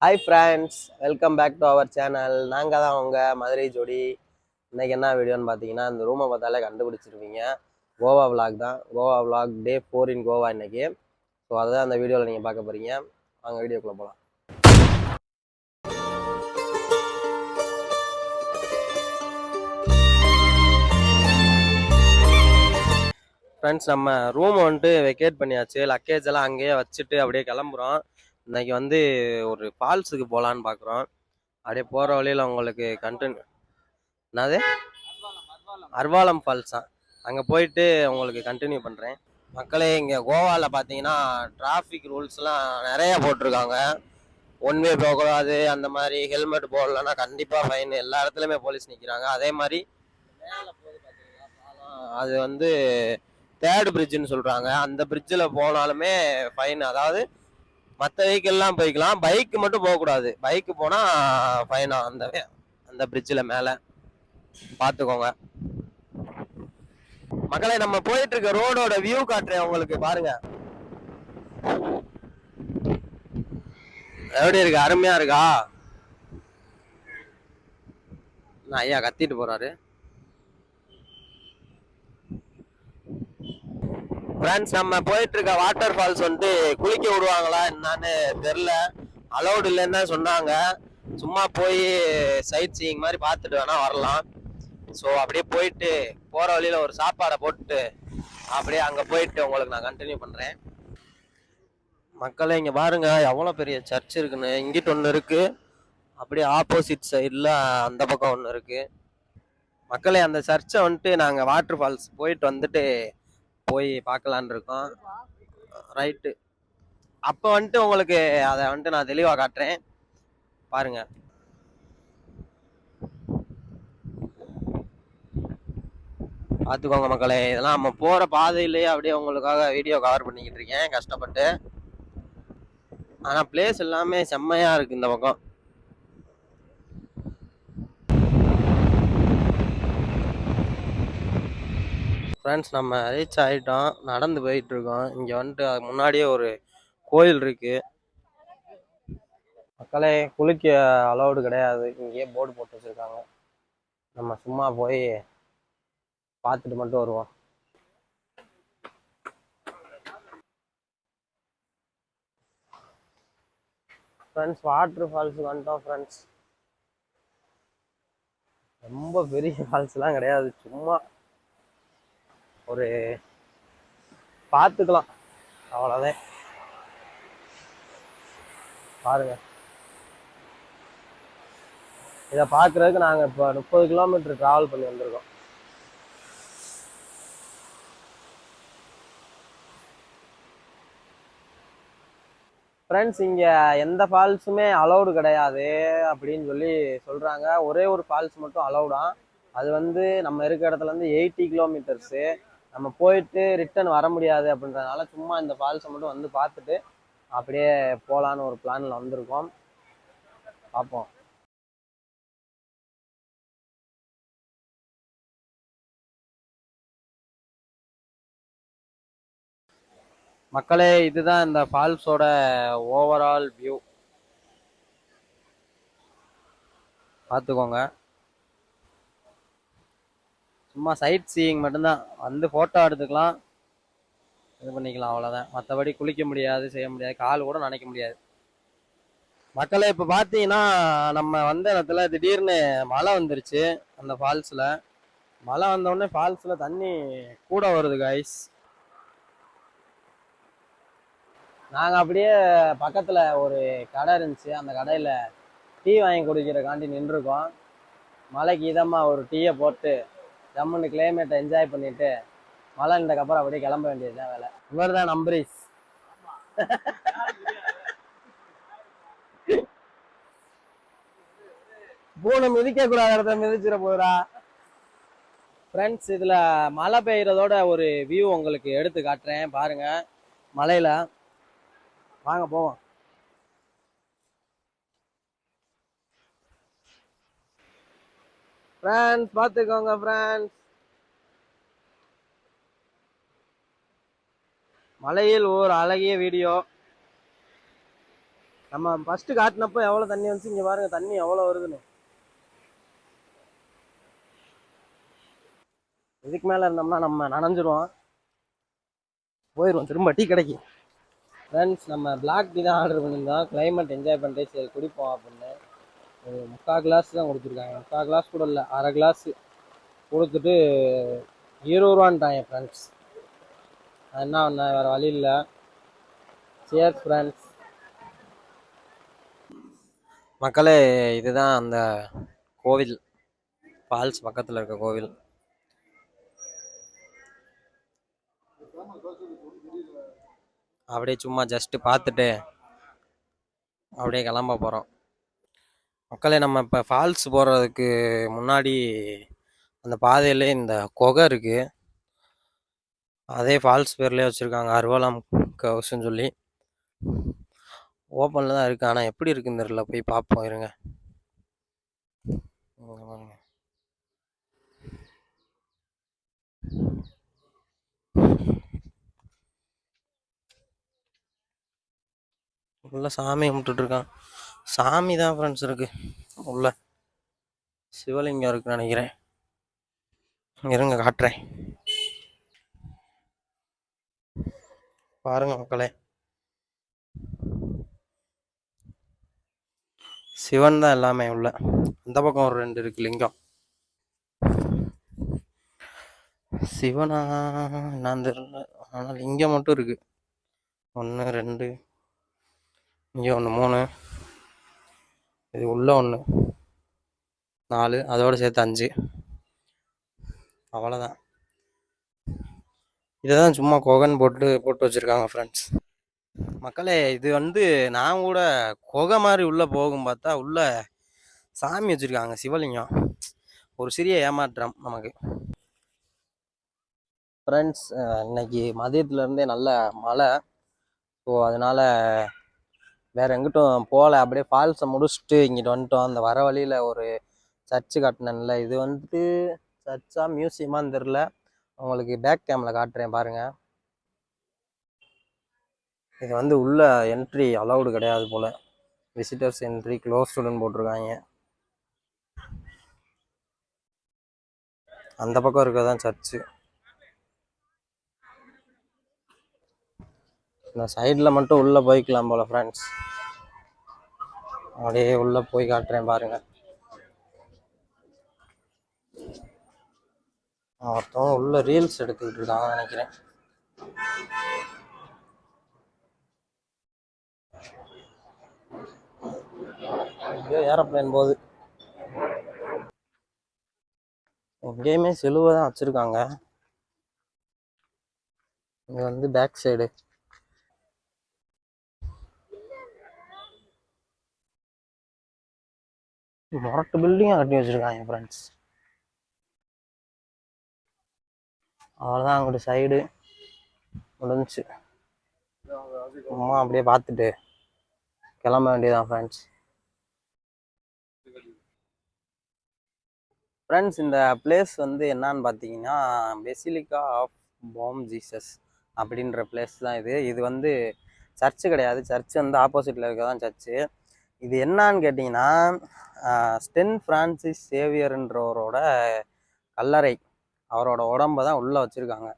Hi friends, welcome back to our channel. நாங்கள் தான் உங்கள் மதுரை ஜோடி. இன்றைக்கி என்ன வீடியோன்னு பார்த்தீங்கன்னா, இந்த ரூமை பார்த்தாலே கண்டுபிடிச்சிருப்பீங்க. கோவா விலாக் தான். கோவா விலாக் டே 4 இன் கோவா இன்றைக்கி. ஸோ அதுதான் அந்த வீடியோவில் நீங்கள் பார்க்க போகிறீங்க. வாங்க வீடியோக்குள்ளே போகலாம். ஃப்ரெண்ட்ஸ், நம்ம ரூமை வந்துட்டு வெக்கேட் பண்ணியாச்சு. லக்கேஜ் எல்லாம் அங்கேயே வச்சுட்டு அப்படியே கிளம்புறோம். இன்றைக்கி வந்து ஒரு ஃபால்ஸுக்கு போகலான்னு பார்க்குறோம். அப்படியே போகிற வழியில் உங்களுக்கு என்னது அர்வாலம் ஃபால்ஸ் தான். அங்கே போயிட்டு உங்களுக்கு கண்டினியூ பண்ணுறேன். மக்களே, இங்கே கோவாவில் பார்த்தீங்கன்னா டிராஃபிக் ரூல்ஸ்லாம் நிறைய போட்டிருக்காங்க. ஒன் வே போகக்கூடாது, அந்த மாதிரி ஹெல்மெட் போடலன்னா கண்டிப்பாக ஃபைன். எல்லா இடத்துலையுமே போலீஸ் நிற்கிறாங்க. அதே மாதிரி மேலே போகுது பார்த்தீங்களா பாலம், அது வந்து தேர்ட் பிரிட்ஜுன்னு சொல்கிறாங்க. அந்த பிரிட்ஜில் போனாலுமே ஃபைன். அதாவது மற்ற வெஹிக்கிள்லாம் போய்க்கலாம், பைக்கு மட்டும் போகக்கூடாது. பைக்கு போனால் ஃபைனா அந்த பிரிட்ஜில் மேலே பார்த்துக்கோங்க. மக்களை, நம்ம போயிட்டு இருக்க ரோடோட வியூ காட்டுறேன் உங்களுக்கு, பாருங்க எப்படி இருக்கு. அருமையா இருக்கா? ஐயா கத்திட்டு போறாரு. ஃப்ரெண்ட்ஸ், நம்ம போயிட்டு இருக்க வாட்டர் ஃபால்ஸ் வந்துட்டு குளிக்க விடுவாங்களா என்னன்னு தெரியல. அலௌடு இல்லைன்னு தான் சொன்னாங்க. சும்மா போய் சைட் சீயிங் மாதிரி பார்த்துட்டு வேணா வரலாம். ஸோ அப்படியே போயிட்டு போற வழியில ஒரு சாப்பாடை போட்டு அப்படியே அங்க போயிட்டு உங்களுக்கு நான் கண்டினியூ பண்றேன். மக்களே, இங்க பாருங்க எவ்வளோ பெரிய சர்ச் இருக்குன்னு. இங்கிட்டு ஒன்று இருக்கு, அப்படியே ஆப்போசிட் சைடில் அந்த பக்கம் ஒன்று இருக்கு. மக்களே, அந்த சர்ச்சை வந்துட்டு நாங்கள் வாட்டர் ஃபால்ஸ் போயிட்டு வந்துட்டு போய் பார்க்கலான் இருக்கோம். ரைட்டு, அப்போ வந்துட்டு உங்களுக்கு அதை வந்துட்டு நான் தெளிவாக காட்டுறேன், பாருங்க. பார்த்துக்கோங்க மக்களே, இதெல்லாம் நம்ம போகிற பாதையிலேயே அப்படியே உங்களுக்காக வீடியோ கவர் பண்ணிக்கிட்டு இருக்கேன் கஷ்டப்பட்டு. ஆனால் பிளேஸ் எல்லாமே செம்மையாக இருக்குது இந்த பக்கம். ஃப்ரெண்ட்ஸ், நம்ம ரீச் ஆகிட்டோம். நடந்து போயிட்டுருக்கோம். இங்கே வந்துட்டு அதுக்கு முன்னாடியே ஒரு கோயில் இருக்குது. மக்களே, குளிக்க அலௌடு கிடையாது, இங்கேயே போர்டு போட்டு வச்சுருக்காங்க. நம்ம சும்மா போய் பார்த்துட்டு மட்டும் வருவோம். ஃப்ரெண்ட்ஸ், வாட்டர் ஃபால்ஸுக்கு வந்துட்டோம். ஃப்ரெண்ட்ஸ், ரொம்ப பெரிய ஃபால்ஸ்லாம் கிடையாது, சும்மா ஒரு பார்த்துக்கலாம், அவ்வளோதான். பாருங்க, இதை பார்க்குறதுக்கு நாங்கள் இப்போ 30 கிலோமீட்டர் ட்ராவல் பண்ணி வந்திருக்கோம். ஃப்ரெண்ட்ஸ், இங்கே எந்த ஃபால்ஸுமே அலௌடு கிடையாது அப்படின்னு சொல்லி சொல்கிறாங்க. ஒரே ஒரு ஃபால்ஸ் மட்டும் அலௌடான். அது வந்து நம்ம இருக்க இடத்துலேருந்து 80 கிலோமீட்டர்ஸு. நம்ம போயிட்டு ரிட்டர்ன் வர முடியாது அப்படின்றதுனால சும்மா இந்த ஃபால்ஸை மட்டும் வந்து பார்த்துட்டு அப்படியே போகலான்னு ஒரு பிளானில் வந்திருக்கோம். பார்ப்போம். மக்களே, இதுதான் இந்த ஃபால்ஸோட ஓவரால் வியூ, பார்த்துக்கோங்க. சும்மா சைட் சீயிங் மட்டும்தான், வந்து ஃபோட்டோ எடுத்துக்கலாம், இது பண்ணிக்கலாம், அவ்வளோதான். மற்றபடி குளிக்க முடியாது, செய்ய முடியாது, கால் கூட நனைக்க முடியாது. மக்களே, இப்போ பார்த்தீங்கன்னா நம்ம வந்த இடத்துல திடீர்னு மழை வந்துருச்சு. அந்த ஃபால்ஸில் மழை வந்தோடனே ஃபால்ஸில் தண்ணி கூட வருது கைஸ். நாங்கள் அப்படியே பக்கத்தில் ஒரு கடை இருந்துச்சு, அந்த கடையில் டீ வாங்கி குடிக்கிறக்காண்டி நின்றுருக்கோம். மழைக்கு இதமாக ஒரு டீயை போட்டு ஜம்முன்னு கிளைமேட்டை என்ஜாய் பண்ணிட்டு மழை நின்றக்கப்புறம் அப்படியே கிளம்ப வேண்டியதுதான் வேலை. இவர் தான் நம்பரீஸ். பூனை மிதிக்க கூடாத இடத்த மிதிச்சிட போறா. ஃப்ரெண்ட்ஸ், இதில் மழை பெய்யறதோட ஒரு வியூ உங்களுக்கு எடுத்து காட்டுறேன், பாருங்க. மலையில வாங்க போவோம். ஃப்ரெண்ட்ஸ், பார்த்துக்கோங்க ஃப்ரெண்ட்ஸ், மலையில் ஓர் அழகிய வீடியோ. நம்ம ஃபர்ஸ்ட் காட்டினப்போ எவ்வளோ தண்ணி வந்துச்சு, இங்கே பாருங்க தண்ணி எவ்வளோ வருதுன்னு. இதுக்கு மேலே இருந்தோம்னா நம்ம நனைஞ்சிருவோம், போயிடுவோம் திரும்ப டீ கடைக்கு. ஃப்ரெண்ட்ஸ் நம்ம பிளாக் டீ தான் ஆர்டர் பண்ணியிருந்தோம், கிளைமேட் என்ஜாய் பண்ணிட்டு சரி குடிப்போம் அப்படின்னு. ஒரு 3/4 கிளாஸ் தான் கொடுத்துருக்காங்க, 3/4 கிளாஸ் கூட இல்லை, 1/2 கிளாஸ் கொடுத்துட்டு 20 ரூபான்ட்டாங்க ஃப்ரெண்ட்ஸ். என்ன ஒன்று வேறு வழி இல்லை. Cheers friends. மக்களே, இதுதான் அந்த கோவில், ஃபால்ஸ் பக்கத்தில் இருக்க கோவில். அப்படியே சும்மா ஜஸ்ட்டு பார்த்துட்டு அப்படியே கிளம்ப போகிறோம். மக்களே, நம்ம இப்போ ஃபால்ஸ் போகிறதுக்கு முன்னாடி அந்த பாதையிலே இந்த குகை இருக்குது, அதே ஃபால்ஸ் பேர்லேயே வச்சுருக்காங்க, அருவலாம் கவுஸ்ன்னு சொல்லி. ஓப்பனில் தான் இருக்குது, ஆனால் எப்படி இருக்குன்னு தெரியல, போய் பார்ப்போம் இருங்க. உள்ள சாமி கும்பிட்டுருக்கான், சாமி தான் ஃப்ரெண்ட்ஸ் இருக்கு உள்ள, சிவலிங்கம் இருக்குன்னு நினைக்கிறேன். இருங்க காட்டுறேன் பாருங்க மக்களே, சிவன் தான் எல்லாமே உள்ள. அந்த பக்கம் ஒரு 2 இருக்கு லிங்கம். சிவனா நான் தெரியல, ஆனால் லிங்கம் மட்டும் இருக்கு. 1 2 இங்கே 1 3, இது உள்ள 1 4, அதோடு சேர்த்து 5, அவ்வளோதான். இதை தான் சும்மா கொகன் போட்டு வச்சுருக்காங்க ஃப்ரெண்ட்ஸ். மக்களே, இது வந்து நான் கூட கொகை மாதிரி உள்ளே போகும் பார்த்தா உள்ள சாமி வச்சுருக்காங்க, சிவலிங்கம். ஒரு சிறிய ஏமாற்றம் நமக்கு. ஃப்ரெண்ட்ஸ், இன்னைக்கு மதியத்துலேருந்தே நல்ல மழை, ஸோ அதனால் வேறு எங்கிட்டும் போகல, அப்படியே ஃபால்ஸை முடிச்சுட்டு இங்கிட்டு வந்துட்டோம். அந்த வர வழியில் ஒரு சர்ச்சு காட்டினேன்ல, இது வந்துட்டு சர்ச்சா மியூசியமான்னு தெரில, உங்களுக்கு பேக் கேமில் காட்டுறேன் பாருங்கள். இது வந்து உள்ள என்ட்ரி அலௌடு கிடையாது போல், விசிட்டர்ஸ் என்ட்ரி க்ளோஸ்டுன்னு போட்டிருக்காங்க. அந்த பக்கம் இருக்கிறதான் சர்ச்சு. இந்த சைடில் மட்டும் உள்ளே போய்க்கலாம் போல் ஃப்ரெண்ட்ஸ். அப்படியே உள்ளே போய் காட்டுறேன் பாருங்கள். ஒருத்தவங்க உள்ள ரீல்ஸ் எடுத்துக்கிட்டு இருக்காங்க நினைக்கிறேன். ஏரோப்ளேன் போகுது. எங்கேயுமே சிலுவை தான் வச்சுருக்காங்க. இங்கே வந்து பேக் சைடு மொரட்டு பில்டிங்காக கட்டி வச்சுருக்காங்க ஃப்ரெண்ட்ஸ். அவ்வளோதான், அங்கிட்டு சைடு முடிஞ்சிச்சு. சும்மா அப்படியே பார்த்துட்டு கிளம்ப வேண்டியதான் ஃப்ரெண்ட்ஸ். ஃப்ரெண்ட்ஸ், இந்த பிளேஸ் வந்து என்னான்னு பார்த்தீங்கன்னா பெசிலிக்கா ஆஃப் பாம் ஜீசஸ் அப்படின்ற பிளேஸ் தான் இது. இது வந்து சர்ச்சு கிடையாது, சர்ச்சு வந்து ஆப்போசிட்டில் இருக்க தான் சர்ச்சு. இது என்னான்னு கேட்டிங்கன்னா செயின்ட் பிரான்சிஸ் சேவியர்ன்றவரோட கல்லறை, அவரோட உடம்பை தான் உள்ளே வச்சுருக்காங்க.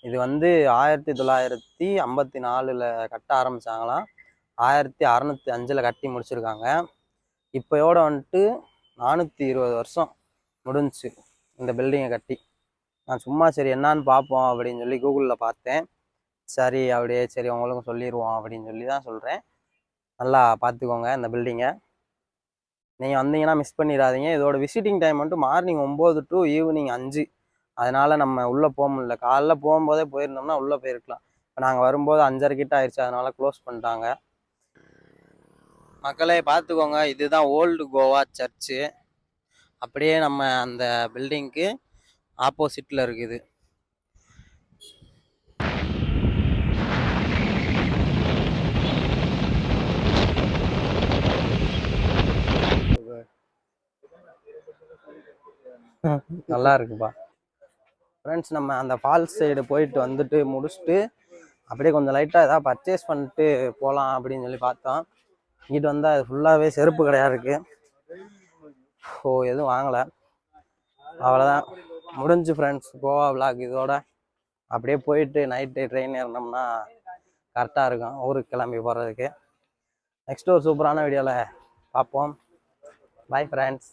இது வந்து 1954 கட்ட ஆரம்பித்தாங்களாம், 1605 கட்டி முடிச்சிருக்காங்க. இப்போயோட வந்துட்டு 420 வருஷம் முடிஞ்சிச்சு இந்த பில்டிங்கை கட்டி. நான் சும்மா சரி என்னான்னு பார்ப்போம் அப்படின்னு சொல்லி கூகுளில் பார்த்தேன். சரி அப்படியே சரி உங்களுக்கும் சொல்லிடுவோம் அப்படின்னு சொல்லி தான் சொல்கிறேன். நல்லா பார்த்துக்கோங்க இந்த பில்டிங்கை, நீங்கள் வந்தீங்கன்னா மிஸ் பண்ணிடாதீங்க. இதோட விசிட்டிங் டைம் வந்துட்டு மார்னிங் 9 to ஈவினிங் 5. அதனால் நம்ம உள்ளே போக முடியல. காலைல போகும்போதே போயிருந்தோம்னா உள்ளே போயிருக்கலாம். இப்போ நாங்கள் வரும்போது 5:30 கிட்ட ஆயிடுச்சு, அதனால் க்ளோஸ் பண்ணிட்டாங்க. மக்களே பார்த்துக்கோங்க, இதுதான் ஓல்டு கோவா சர்ச்சு. அப்படியே நம்ம அந்த பில்டிங்க்கு ஆப்போசிட்டில் இருக்குது. நல்லா இருக்குப்பா ஃப்ரெண்ட்ஸ். நம்ம அந்த ஃபால்ஸ் சைடு போயிட்டு வந்துட்டு முடிச்சுட்டு அப்படியே கொஞ்சம் லைட்டாக ஏதாவது பர்ச்சேஸ் பண்ணிட்டு போகலாம் அப்படின்னு சொல்லி பார்த்தோம். இங்கிட்டு வந்தால் ஃபுல்லாகவே செருப்பு கடையாக இருக்குது. ஸோ எதுவும் வாங்கலை. அவ்வளோதான், முடிஞ்சு ஃப்ரெண்ட்ஸ் கோவா விளாக் இதோட. அப்படியே போயிட்டு நைட்டு ட்ரெயின் ஏறினோம்னா கரெக்டாக இருக்கும் ஊருக்கு கிளம்பி போகிறதுக்கு. நெக்ஸ்ட் ஒரு சூப்பரான வீடியோவில் பார்ப்போம். Bye friends.